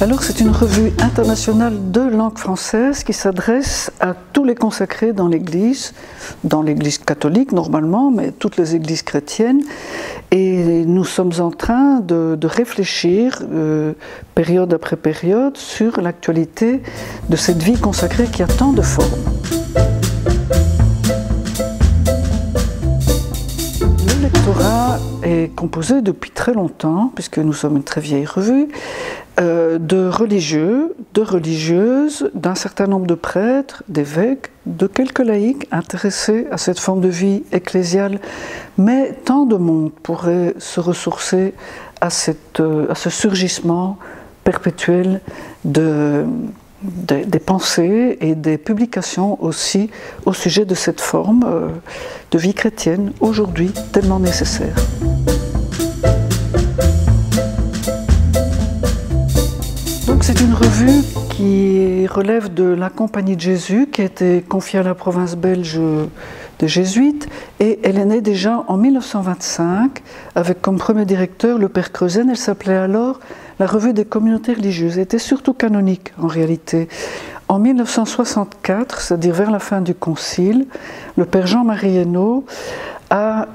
Alors c'est une revue internationale de langue française qui s'adresse à tous les consacrés dans l'Église catholique normalement, mais toutes les églises chrétiennes. Et nous sommes en train de réfléchir, période après période, sur l'actualité de cette vie consacrée qui a tant de formes. Le lectorat est composé depuis très longtemps, puisque nous sommes une très vieille revue, de religieux, de religieuses, d'un certain nombre de prêtres, d'évêques, de quelques laïcs intéressés à cette forme de vie ecclésiale, mais tant de monde pourrait se ressourcer à ce surgissement perpétuel des pensées et des publications aussi au sujet de cette forme de vie chrétienne, aujourd'hui tellement nécessaire. Donc c'est une revue qui relève de la Compagnie de Jésus, qui a été confiée à la province belge des Jésuites, et elle est née déjà en 1925 avec comme premier directeur le père Creuzen. Elle s'appelait alors la Revue des communautés religieuses. Elle était surtout canonique en réalité. En 1964, c'est-à-dire vers la fin du Concile, le père Jean-Marie Hainaut a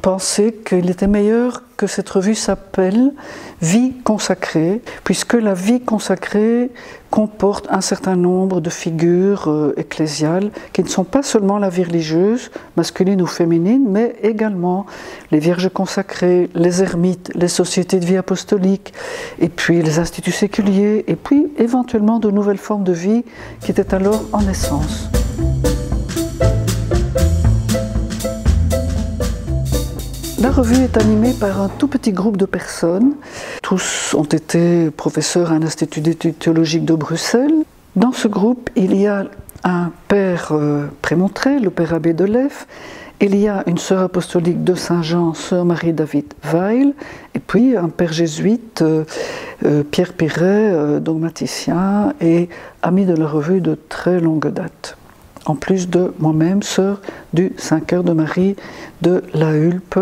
pensé qu'il était meilleur que cette revue s'appelle Vie consacrée, puisque la vie consacrée comporte un certain nombre de figures ecclésiales qui ne sont pas seulement la vie religieuse, masculine ou féminine, mais également les vierges consacrées, les ermites, les sociétés de vie apostolique, et puis les instituts séculiers, et puis éventuellement de nouvelles formes de vie qui étaient alors en naissance. La revue est animée par un tout petit groupe de personnes. Tous ont été professeurs à un institut d'études théologiques de Bruxelles. Dans ce groupe, il y a un père prémontré, le père abbé de Lef. Il y a une sœur apostolique de Saint-Jean, sœur Marie-David Weil. Et puis un père jésuite, Pierre Piret, dogmaticien et ami de la revue de très longue date. En plus de moi-même, sœur du Saint-Cœur de Marie de la Hulpe,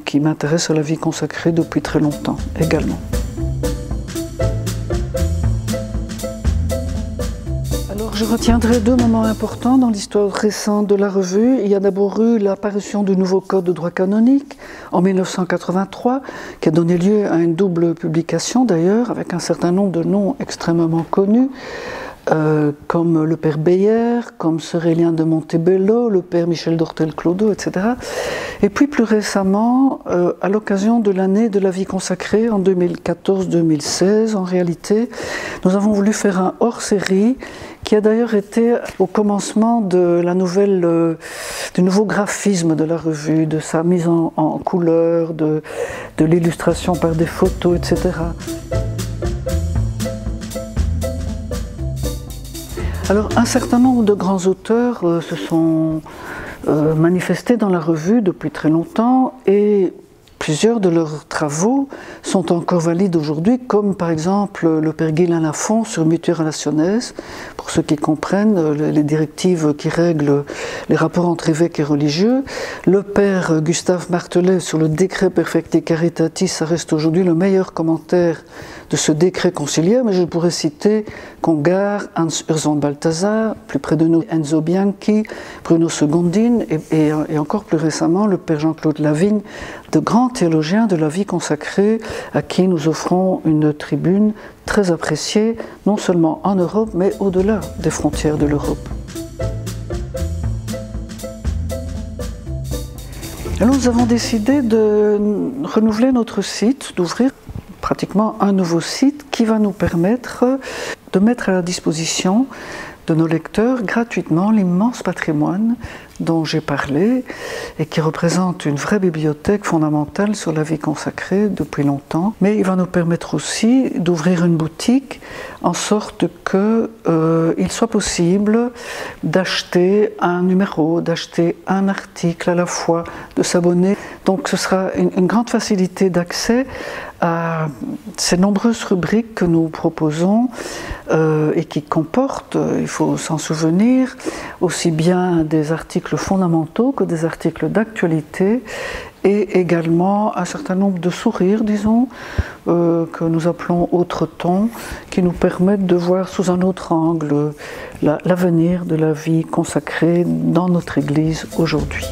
qui m'intéresse à la vie consacrée depuis très longtemps également. Alors je retiendrai deux moments importants dans l'histoire récente de la revue. Il y a d'abord eu l'apparition du nouveau code de droit canonique en 1983, qui a donné lieu à une double publication d'ailleurs, avec un certain nombre de noms extrêmement connus. Comme le père Beyer, comme sœur Élien de Montebello, le père Michel d'Hortel-Clodo, etc. Et puis plus récemment, à l'occasion de l'année de la vie consacrée, en 2014-2016 en réalité, nous avons voulu faire un hors-série qui a d'ailleurs été au commencement de du nouveau graphisme de la revue, de sa mise en couleur, de l'illustration par des photos, etc. Alors, un certain nombre de grands auteurs se sont manifestés dans la revue depuis très longtemps et plusieurs de leurs travaux sont encore valides aujourd'hui, comme par exemple le père Guylain Lafont sur Mutuae Relationes, pour ceux qui comprennent les directives qui règlent les rapports entre évêques et religieux. Le père Gustave Martelet sur le décret Perfecti Caritatis, ça reste aujourd'hui le meilleur commentaire de ce décret conciliaire, mais je pourrais citer Congar, Hans Urs von Balthasar, plus près de nous Enzo Bianchi, Bruno Segondin et encore plus récemment le père Jean-Claude Lavigne, de grands théologiens de la vie consacrée à qui nous offrons une tribune très appréciée, non seulement en Europe, mais au-delà des frontières de l'Europe. Alors nous avons décidé de renouveler notre site, d'ouvrir pratiquement un nouveau site qui va nous permettre de mettre à la disposition de nos lecteurs gratuitement l'immense patrimoine dont j'ai parlé et qui représente une vraie bibliothèque fondamentale sur la vie consacrée depuis longtemps. Mais il va nous permettre aussi d'ouvrir une boutique en sorte qu'il soit possible d'acheter un numéro, d'acheter un article à la fois, de s'abonner. Donc ce sera une grande facilité d'accès à ces nombreuses rubriques que nous proposons et qui comportent, il faut s'en souvenir, aussi bien des articles fondamentaux que des articles d'actualité et également un certain nombre de sourires, disons, que nous appelons autre temps, qui nous permettent de voir sous un autre angle l'avenir de la vie consacrée dans notre Église aujourd'hui.